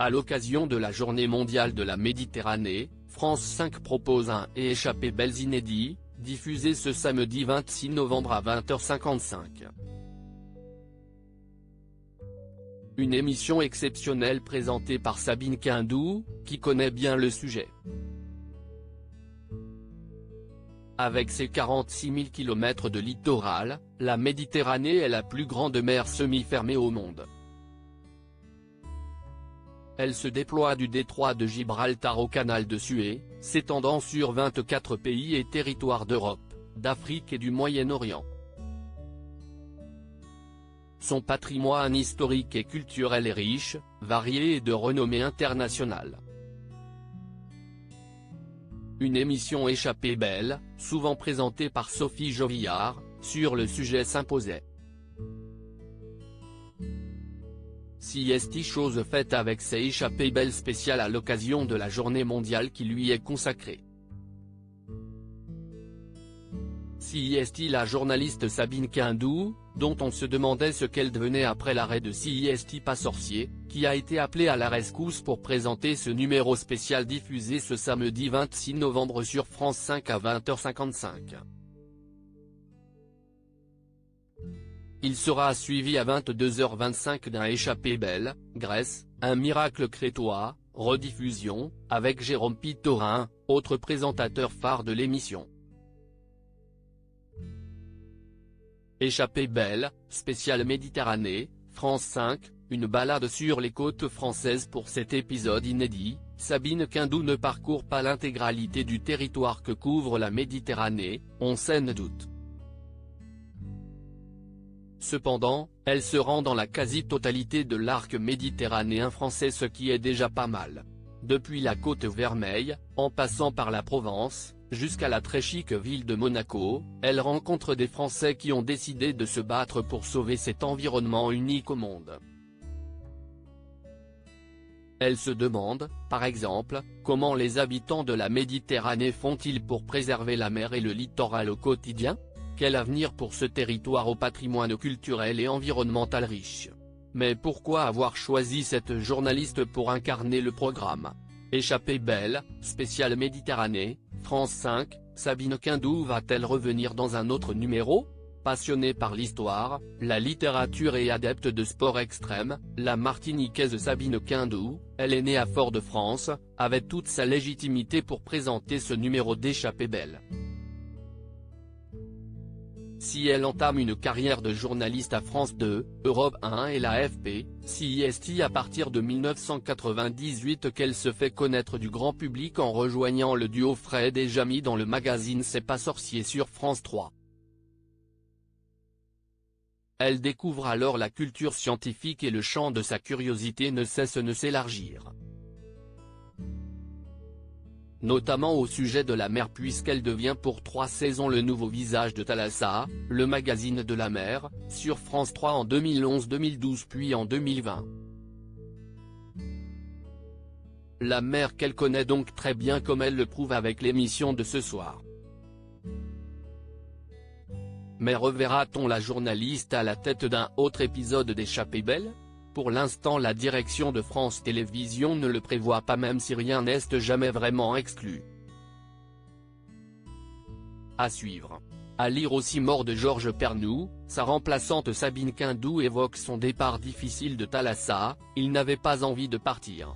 À l'occasion de la Journée mondiale de la Méditerranée, France 5 propose un « Et échappées belles » inédit, diffusé ce samedi 26 novembre à 20h55. Une émission exceptionnelle présentée par Sabine Quindou, qui connaît bien le sujet. Avec ses 46 000 km de littoral, la Méditerranée est la plus grande mer semi-fermée au monde. Elle se déploie du détroit de Gibraltar au canal de Suez, s'étendant sur 24 pays et territoires d'Europe, d'Afrique et du Moyen-Orient. Son patrimoine historique et culturel est riche, varié et de renommée internationale. Une émission échappée belle, souvent présentée par Sophie Jovillard, sur le sujet s'imposait. CST chose faite avec ses échappées belles spéciales à l'occasion de la journée mondiale qui lui est consacrée. CST la journaliste Sabine Quindou, dont on se demandait ce qu'elle devenait après l'arrêt de CST Pas Sorcier, qui a été appelée à la rescousse pour présenter ce numéro spécial diffusé ce samedi 26 novembre sur France 5 à 20h55. Il sera suivi à 22h25 d'un Échappée belle, Grèce, un miracle crétois, rediffusion, avec Jérôme Pitorin, autre présentateur phare de l'émission. Échappée belle, spéciale Méditerranée, France 5, une balade sur les côtes françaises pour cet épisode inédit. Sabine Quindou ne parcourt pas l'intégralité du territoire que couvre la Méditerranée, on s'en doute. Cependant, elle se rend dans la quasi-totalité de l'arc méditerranéen français, ce qui est déjà pas mal. Depuis la Côte Vermeille, en passant par la Provence, jusqu'à la très chic ville de Monaco, elle rencontre des Français qui ont décidé de se battre pour sauver cet environnement unique au monde. Elle se demande, par exemple, comment les habitants de la Méditerranée font-ils pour préserver la mer et le littoral au quotidien ? Quel avenir pour ce territoire au patrimoine culturel et environnemental riche ? Mais pourquoi avoir choisi cette journaliste pour incarner le programme ? Échappée belle, spéciale Méditerranée, France 5, Sabine Quindou va-t-elle revenir dans un autre numéro ? Passionnée par l'histoire, la littérature et adepte de sport extrême, la Martiniquaise Sabine Quindou, elle est née à Fort-de-France, avait toute sa légitimité pour présenter ce numéro d'Échappée belle. Si elle entame une carrière de journaliste à France 2, Europe 1 et l'AFP, CST à partir de 1998 qu'elle se fait connaître du grand public en rejoignant le duo Fred et Jamy dans le magazine C'est pas sorcier sur France 3. Elle découvre alors la culture scientifique et le champ de sa curiosité ne cesse de s'élargir. Notamment au sujet de la mer puisqu'elle devient pour 3 saisons le nouveau visage de Thalassa, le magazine de la mer, sur France 3 en 2011-2012 puis en 2020. La mer qu'elle connaît donc très bien comme elle le prouve avec l'émission de ce soir. Mais reverra-t-on la journaliste à la tête d'un autre épisode d'Échappée belle ? Pour l'instant la direction de France Télévisions ne le prévoit pas même si rien n'est jamais vraiment exclu. À suivre. À lire aussi Mort de Georges Pernou, sa remplaçante Sabine Quindou évoque son départ difficile de Thalassa, il n'avait pas envie de partir.